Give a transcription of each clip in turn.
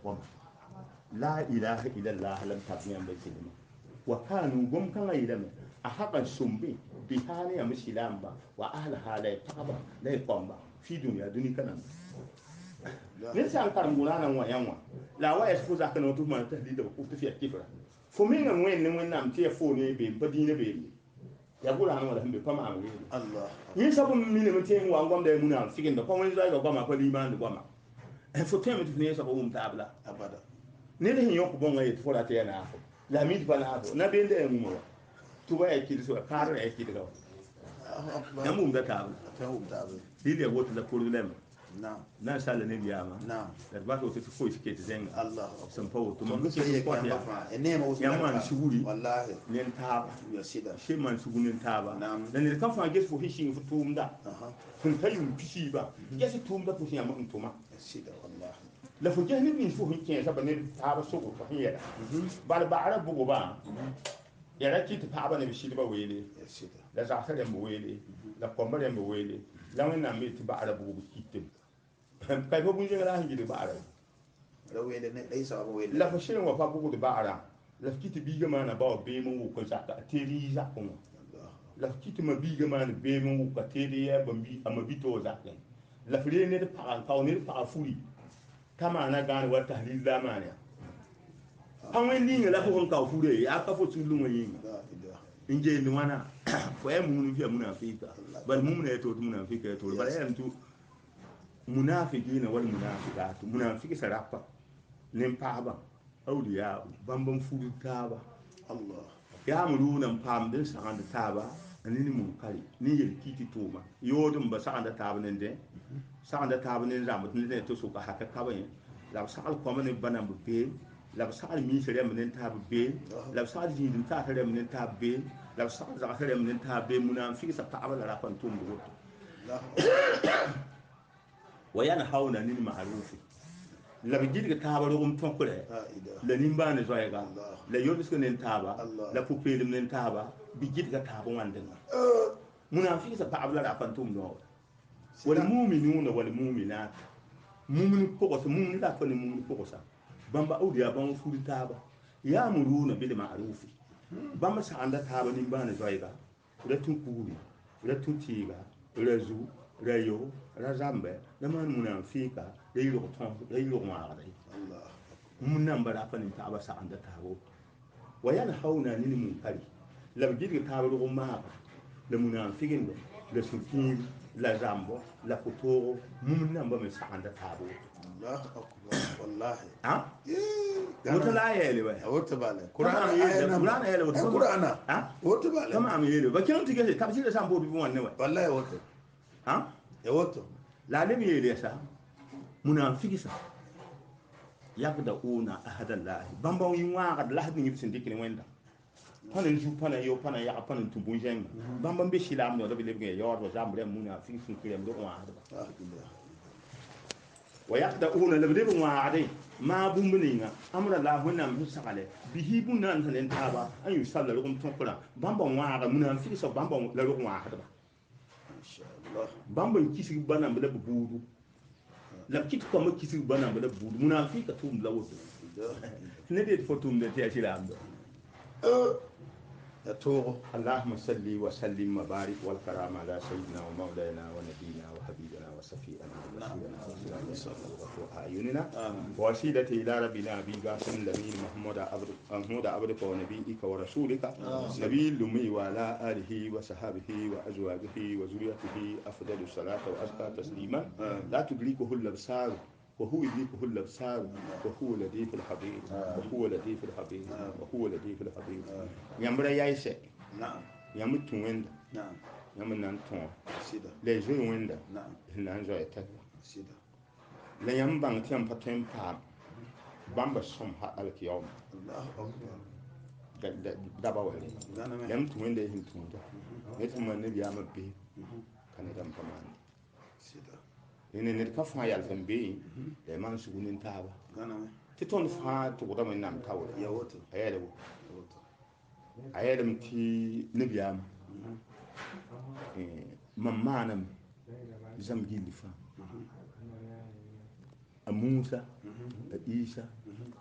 kom la ilaha illallah lam tabniyan bai kilima wa kanu gum kan ayyame a hakan sumbi bi hali ya musilamba wa ahla halai taba lai komba fi duniya duni kanan ne san karam gulana wa yanwa la wa esfu zakana to man tahlida ko to fi kifra fo min ngam wen ne wen nam te fo ne be badina be ya gulana wala himbe pama amri Allah ni sabu min ne mate wa ngam da mun am fikin da ko wen zai ga goma ko liman da goma e fo teme to ne sabu um tabla abada ne le hinyo ko bonga yet fo la te na afo la mit bana afo na be nde mu mo to ba e kiri so kar e kiri ga na mu da tabla ta mu tabla dile woto la problème na sala ne biyama da ba to ko ke zen Allah san fa to man ko ko ya ne ma wasu man shuguri wallahi ne taba ya sida shi man shugunin taba dan ne kan fa gesu hishi fu tumda kun tayum pishi ba gesu tumda fu ya mun tuma sida wallahi la fu jehni min fu hin ke sabane taba so ko fa ya ba ba arabu go ba ya raki ta taba ne bishi ba wele sida da za ta mu wele da komare mu wele la wannan mi ta ba arabu go kitin kai ko bunje la hinji de baara la wele ne dai sa wele la fa shin wa fa bugu de baara la kiti bi gama na ba be mu ko sa ta teri za ko la kiti ma bi gama na be mu ko teri ya ba bi ama bi to za kan la fere ne de pa ka ne pa furi kama na gan wa tahlil zamani an wen ni la ko ka fure ya ka fo sulu ngi inje ni wana fo ya mu fi munafika bal mu ne to munafika to bal ya tu munafiqina wal munafiqat munafiqi sarapa nim paaba awliya bambam fudu taba Allah ya muluna pam din sa'anda taba anini mun kari ni yel kiti tuma yodum ba sa'anda taba nende sa'anda taba nen ramat ne to suka haka kabayin la sa'al ko man banam be la sa'al mi sere men taba be la sa'al jidin ta tare men taba be la sa'al za tare men taba be munafiqi sa taba la rapan tumbu وينهون عن المعروف لا بيجيك تابا لهم تنقله لا نيمبان زويغا لا يونس كن تابا لا بوبيل من تابا بيجيك تابا واندنا منافق سبب لا فانتوم نو والمؤمنون والمؤمنات مؤمن كوكس مؤمن لا فن مؤمن كوكس بامبا اوديا بام فود تابا يامرون بالمعروف بامبا ساندا تابا نيمبان زويغا لا تنكوري لا تنتيغا رزو rayo razambe na man munafika yiro ton yiro maare Allah mun nan bara fa nin ta ba sa anda tawo wayan hauna nin mun kari la bidi ta ba ma la munafikin la sukin la zambo la futuro mun nan ba mai sa anda tawo Allahu akbar wallahi ha wata la yele ba wata bale qur'an yele wata qur'an ha wata bale kama am yele ba kan tige tafsir da sambo bi wannan wa wallahi wata ha ya wato lalim yele sa munafiki sa yakda una ahadallahi bambam yinwa kad lahdi ngi sin dikini wenda panen ju panen yo panen ya panen tu bunjeng bambam be shilam no do be lebge yor do jambre munafiki sun kirem do wa hada wa yakda una lebde bo wa ade ma bumbuninga amra la hunna musakale bihi bunan tanen taba an yusalla lukum tonkula bambam wa ga munafiki so bambam la ro wa hada inshallah bambam kisi banam be budu la kit ko ma kisi banam be budu munafika tum la woto ne de fotum de ti asilam do اللهم صل وسلم وبارك والكرام على سيدنا ومولانا ونبينا وحبيبنا وصفينا وسيرنا أعيننا وسيلة إلى ربنا أبي قاسم الأمين محمود عبدك ونبيك ورسولك نبي الأمي وعلى آله وصحابه وأزواجه وذريته أفضل الصلاة وأزكى تسليما لا تدركه الأبصار وهو يدركه الابصار وهو لطيف الخبير وهو لطيف الخبير وهو لطيف الخبير يامبرا يايسه نعم يامتو ويند نعم يامن نتون سيدا لي جو ويند نعم نان جو يتا سيدا لا يامبان تيام باتين با بامبا سوم ها الكيوم الله اكبر دابا ولي يامتو ويند هينتو نتما نبي يامبي كان دام كمان سيدا ene ne ka fa yal fambe de man sugunin taba ti ton fa to da men nam tawo ya woto ayede woto ayede mti nabiyam mamanam zam gindi fa a Musa, a Isa,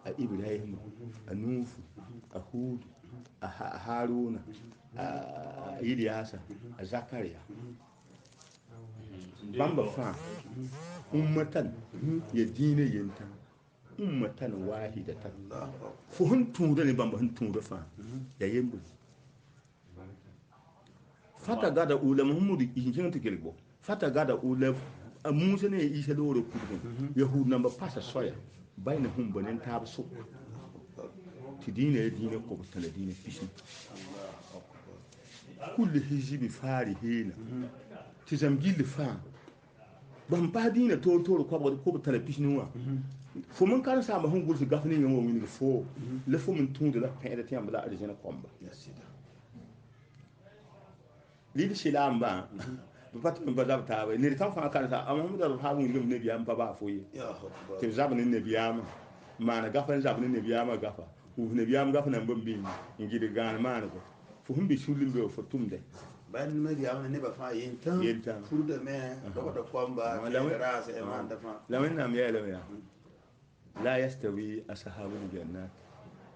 a Ibrahim, a Nufu, a Hud, a Haruna, a Ilyasa, a Zakaria. Bamba fa ummatan ya dina yenta ummatan wahidatan fu hun tuure ne bamba hun tuure fa ya yembu fata gada ula muhammadu injin ta gelbo fata gada ula musa ne isa loro kudin yahud namba pasa soya bayna hum banen tab su ti dina ya dina ko tala dina fishi kullu hizbi farihina ti zamgil fa ban pa dina to ko tala fishi nuwa fo mun kan sa ma hun gursu gafni ngam woni fo le fo mun tunde la pere ti ambla arjena komba lidi silamba pat mun bazab tawe ni tan fa kan sa amma da ha mun ngam ne biya ba ba fo yi te zabni ne biya ma na gafa zabni ne biya ma gafa hu ne biya ma gafa nan ban bi ngidi gan ma na ko fo hum bi sulin be fo tumde ban me biya ne ba fa yin tan furde me da komba rasa e man da fa la men nam ya la ya لا يستوي أصحاب الجنات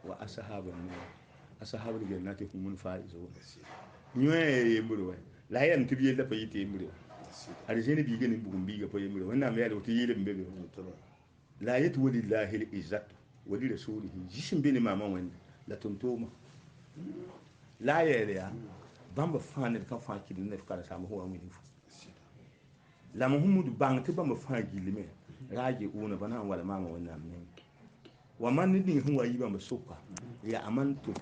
وأصحاب النار أصحاب الجنات هم الفائزون نيوي يمبرو لا ينتبي لا فايت يمبرو أرجعني بيجي نبغم بيجي فاي يمبرو وين نعمل هذا وتيجي لمبرو لا يتولي الله العزة ولرسوله جسم بين ماما وين لا تنتوما لا يليا بامب فان كان فان كده نفكر سامه هو أمين لا محمود بانك بامب فان جيلمه raji una bana wala mama wannan ne wa man ni huwa yiba masuka ya amantu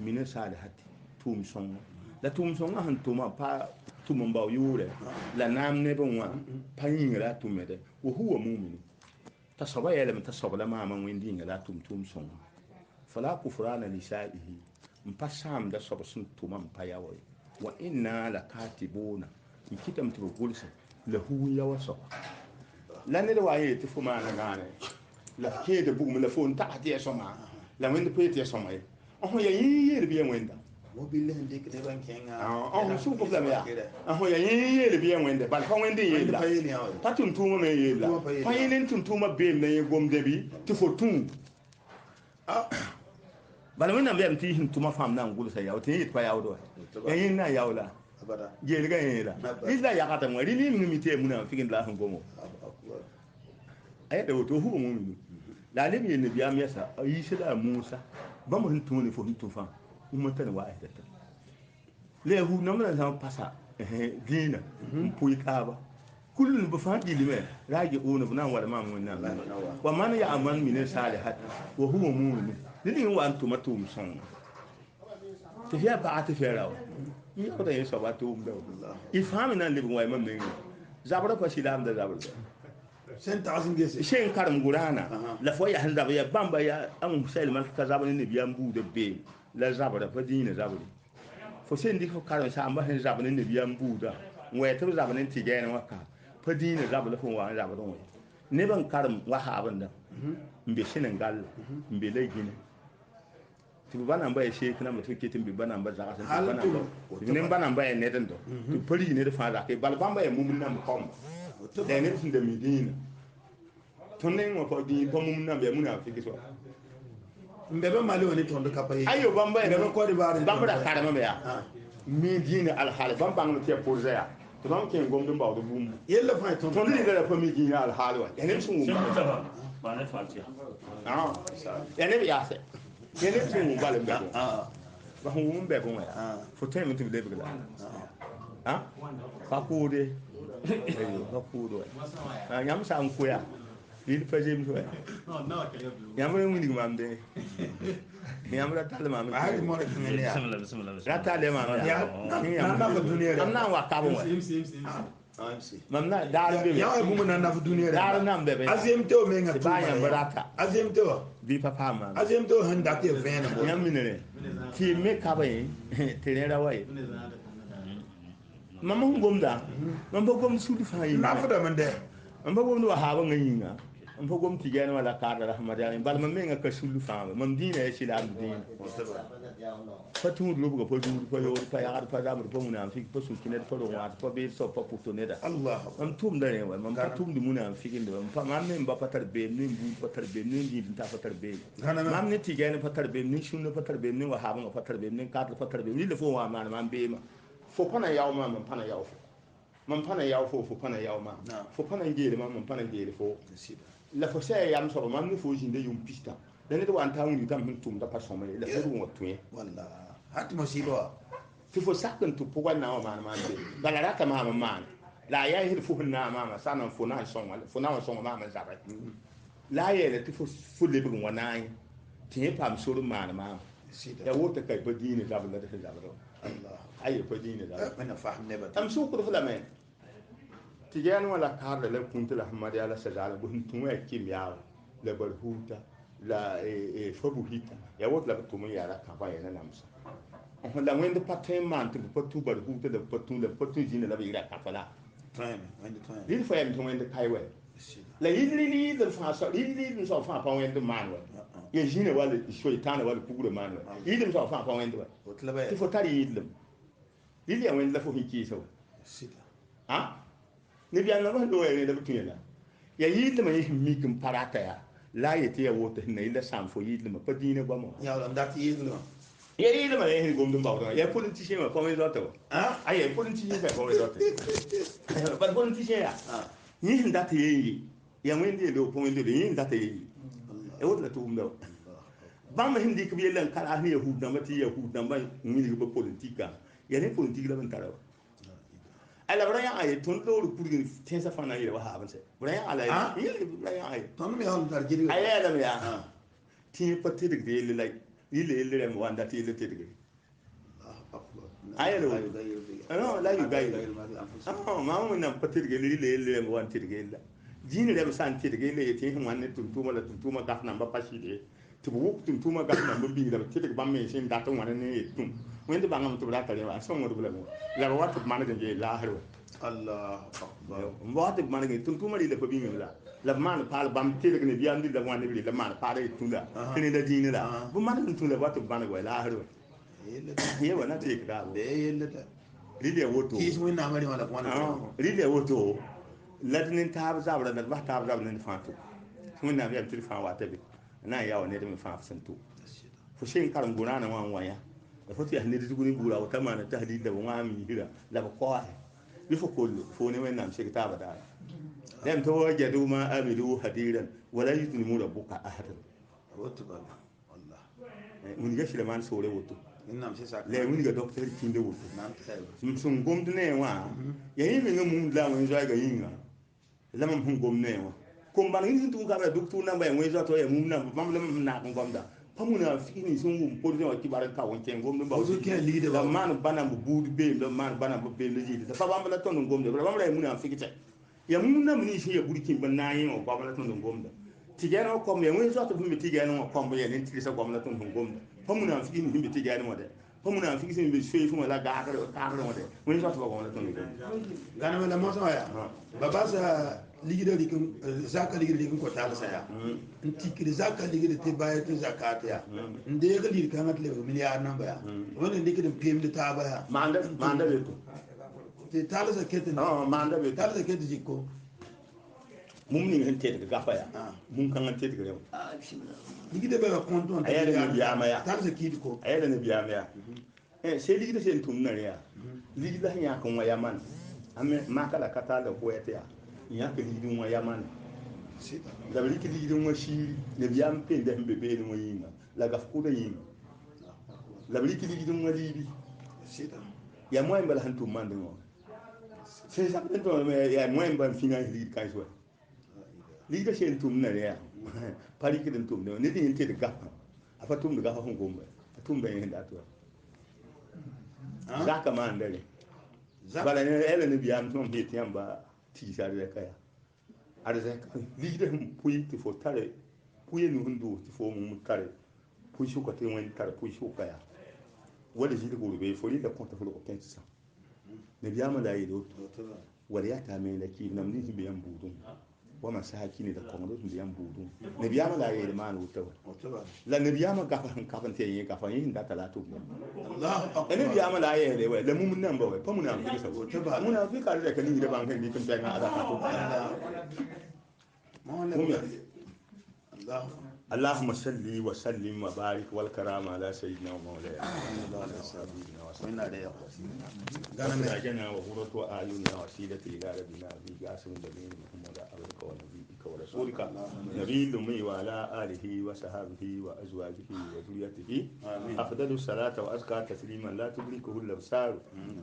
min salihati tum son la tum son han tuma pa tum mbaw yure la nam ne bon wa panyira tumede wa huwa mu'min tasaba ya lam tasaba la mama wendi ngala tum son fala kufrana lisaihi mpasam da sobo sun tuma mpayawo wa inna la katibuna kitam tu gulsa lahu yawa so la ne wa ye ti fuma na gane la ke de bugum la fon ta ti soma la wende pe ti soma ye on ya yi bi wenda mo bille hande ke ban kenga on su ko la ya on ya yi bi wenda bal fa wende ye la ta tun tuma me ye la fa yin tun tuma be me ye gom de bi ti fo tun bal wenda be am ti hin tuma fam na ngul sa yaw ti yi pa yaw do ya yin na yaw la je ga yin la ni la ya ka ta mo ri ni mi te mu na fikin la han gomo ayada wato hu mu'minu la ne bi nabi am yasa ayi da Musa ba mu hintu ne fo hintu fa ummatan wa'idata le hu namna sa pasa dina puyi kaba kullun ba fa di lime raji ona bana wala ma mun nan wa man ya aman min salihat wa huwa mu'min dini wa antum matum son te ya ba ate ferawo yi ko da yeso ba to umda ifami nan libin wa man ne zabara ko silam da zabara sen tazin gese shen karam gurana la fo ya handa ya bamba ya am sel man ka zabani ne biyan bu de be la zabara fa dina zabari fo sen di ko karam sa amba hen zabani ne biyan bu da ngwe to zabani ti ge na waka fa dina zabala fo wa zabara don ne ban karam wa haban da mbe senegal mbe legine ti bana mba she kana mutu ke timbi bana mba za ka san bana mba ne bana mba ne den do ti poli ne da fa da ke bal bamba ya mumun nam kom da ne tun da midina tonne ngo ko di ko mum na be mun afiki so mbebe mali woni tondo kapaye ayo bamba mbebe ko di bare bamba da karama be ya midina al hal bamba ngno te pour ya to don ken gom dum bawdo bum yella fa tondo tondo ni da fa midina al hal wa ene sun ba ne fatiha ene ya se ene sun ba le be ba hum be bon ya fo tem tu le be la fa ko de ba ko do nyam sa ko ya il faisait me non yamre mu ni mamde yamra tal mam ay mo rek ngene ya bismillah rata le mam ya na fa duniya amna wa ka bon mam na dal be ya ay mu na fa duniya dal nam be azem to me nga ba yam barata azem to bi papa mam azem to handa ke vena yam minere ki me ka ba yi tenera wai mama ngomda mamba gom sudu fa yi na fa da man de mamba gom do ha ba ngayinga am fo gom tigen wala kaada rahmat ya bal ma menga ka sulu fam mam dina ya sila am din fatu lu ko du ko yo pa ya pa da mo po mun am fik po su kinet po wa po be so po puto ne da Allah am tum da ne wa mam patum di mun am fikin do pa mam ne ba patar be ne bu patar be ne di ta patar be mam ne tigen patar be ne shun patar be ne wa ha ba patar be ne ka patar be ni le fo wa man mam be ma fo pana yaw ma mam pana yaw fo mam pana yaw fo fo pana yaw ma fo pana ngere mam pana ngere fo la fo sai yam so mam ni fo jinde yum pista da ne to an tawu ni tam tum da paso me la fo mo tuye walla hat mo sibo fi fo sakan tu po na ma man be bala ra ka ma man la ya hil fo na ma sanan fo na so ma fo na so ma zabai la ya le tu fo le bu wana ti pam so ma ma ya wota kai badini da bala da zabaro Allah ayi badini da mana fahm ne ba am su ko la men tijan wala karle le kunta la hamadi ala sajala bu tun wa kim ya la barhuta la fabu hita ya wot la tumu ya la kaba ya na namsa on la wende patin man tu patu barhuta da patu jina la bi la kafala time when the time li fa em to wende kaiwe la yidli da fa so yidli so fa pa wende man wa ya jina wala shoytana wala kugure man wa yidli so fa pa wende wa wot la ba ti fo tari yidli yidli ya wende la fo hiki so sida ha ne biya na ba do ya da mutun yana ya yi da mai mikin parata ya la ya te wota na ila sam fo yi da ma padi ne ba mo ya la ndati yi no ya yi da mai hin gomdun ba ya politician ma komai zota ah ai ya politician ba komai zota ba politician ya yi hin da ta yi ya mun de do komai de yi da ta yi e wota to umdo ba ma hindi ke biya lan kala ni yahud na mati yahud na ba ni ba politika ya ne politika la ban tarawa ala braya ay ton do pour que tensa fana yele wa habanse braya ala yele braya ay ton me on tar jiri ay ala ya ti patte de yele lay yele rem wanda ti yele tedge ay ala no la yu gay ma mo na patte de yele rem wanda tedge yele jini rem san tedge yele ti hin wanne tuntuma gaf na ba pashi de to bu tuntuma gaf na ba bi da tedge ba me sin da to wanne ne tum wende bangam to brata le wa so ngor bula mo la wat man de je la haro Allah akbar wat man de tun tuma le ko bi mi la man pal bam tele ne bi andi la wan ne la man pa de tun la kene da dini la bu man tun la wat ban go la haro ye wana te ka be yelle da ride woto kis win na mari wala kwana ride woto ladnin tab zabra da ba tab zabra ne fa to mun na ya tilfa wa tabi na yawo ne da mi fa santu fo shin karam guna na wan waya da foti ahne di guni bura wata mana tahdid da wa mi hira la ba ko bi fo kullu fo ne wannan shi ta ba da dan to wajadu ma amilu hadiran wala yuzlimu rabbuka ahadan wato ba wallah mun ga shi da man sore woto innam sai sa le mun ga doctor kinde woto nan ta sun gom ne wa ya yi min mun la mun zo ga yinga la mun gom ne wa ko ban yin tun ka ba doctor na ba mun zo to ya mun na mam na gom da pamuna fini sun gum ko de wati baran ka wonten gom do ba wato ke leader la man bana bu budu be la man bana bu be leji da fa bamba la ton gom de ba bamba muna fikite ya mun na mun shi ya burkin ban nayin o bamba la ton gom da tigeno ko me mun zo to mi tigeno ko mo ya nin tilisa gom la ton gom da pamuna fini mi tigeno mo de pamuna fini sin be shoy fu la ga ka mo de mun zo to gom la ton gom gana wala mo so ya baba sa ligida dikin zaka ligida dikin ko ta saya ntikiri zaka ligida te baye te zakata ya inde ga ligida kan atle miliyar nan baya wannan ligida pm da ta baya manda be to te tala zakete manda be tala zakete jikko mum ni hen te ga fa ya mum kan te ga rew ligida be ko konton ayala ni biya ma ya tala zakete ko ayala ni biya ma ya sai ligida sen tum na ya ligida ya kan wa yaman ame makala kata da ko ya ya ka lidin wa yaman da bari ki lidin wa shi ne biyan pen da bebe ne wa yinga la gaf ko da yinga la bari ki lidin wa libi ya mo en bal hantum man de mo c'est ça peut être ya mo en bal fina lid kan so lid ka shen tum na ya pari ki den tum ne din te de gaf afa tum de gaf hon gomba tum be hen da to zaka man dare bala ne ele ne biyan tum hit yamba ti sare kaya arze ligde puyi ti fo tare puyi no hundu ti fo mu tare puyi shu ko te wen tare puyi shu kaya wala jide ko be fo da konta fo ko kensa ne biya ma dai do wala ya ta me la ki nam ni be am budun wa masakini da kondo tun biyan budu nabiyama la yele man wuta وتبارك la nabiyama kafan te yin kafan yin da talatu الله أكبر nabiyama la yele wa la mun nan ba wa fa mun nan fi sa وتبارك mun fi ka da kan ni da ban kan ni kan ta na ada ka to ما هو الله اللهم صل وسلم وبارك والكرام على سيدنا ومولانا محمد وعلى جنا وغرة أعيننا وسيلة إلى ربنا في قاسم جميل محمد عبدك ونبيك ورسولك نبي الأمي وعلى آله وصحابه وأزواجه وذريته أفضل الصلاة وأزكى تسليما لا تدركه الأبصار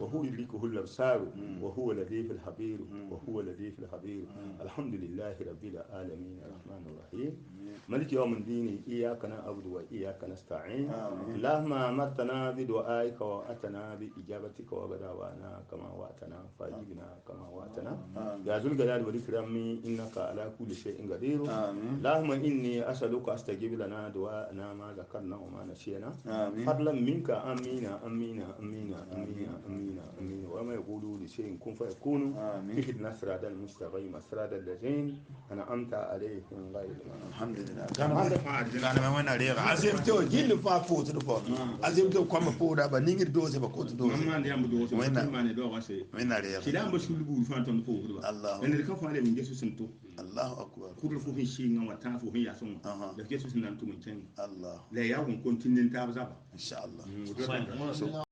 وهو يدركه الأبصار وهو لطيف الخبير وهو لطيف الخبير الحمد لله رب العالمين الرحمن الرحيم ملك يوم الدين إياك نعبد وإياك نستعين اللهم أمرتنا بدعائك وأتنا بإجابتك وبدعوانا كما وعدتنا فأجبنا كما وعدتنا يا ذو الجلال والإكرام إنك على كل شيء قدير اللهم إني أسألك أستجيب لنا دعاءنا ما ذكرنا وما نسينا فضلا منك أمين أمين أمين أمين أمين أمين وما يقولوا لشيء كن فيكون اهدنا الصراط المستقيم صراط الذين أنعمت عليهم غير الحمد لله gana mai wani rera azim to gilli fa fotu da fa azim to kwama fo da ba ningir doze ba kotu doze mamma ndi am do so ma ne do wase wani rera kila ba shulu fa ton fo ba Allah en ka fa le min jesu sun to Allahu akbar kudur fo hin shi ngam wata fo hin ya son da jesu sun nan to mun ken Allah la ya gon kontinin ta ba insha Allah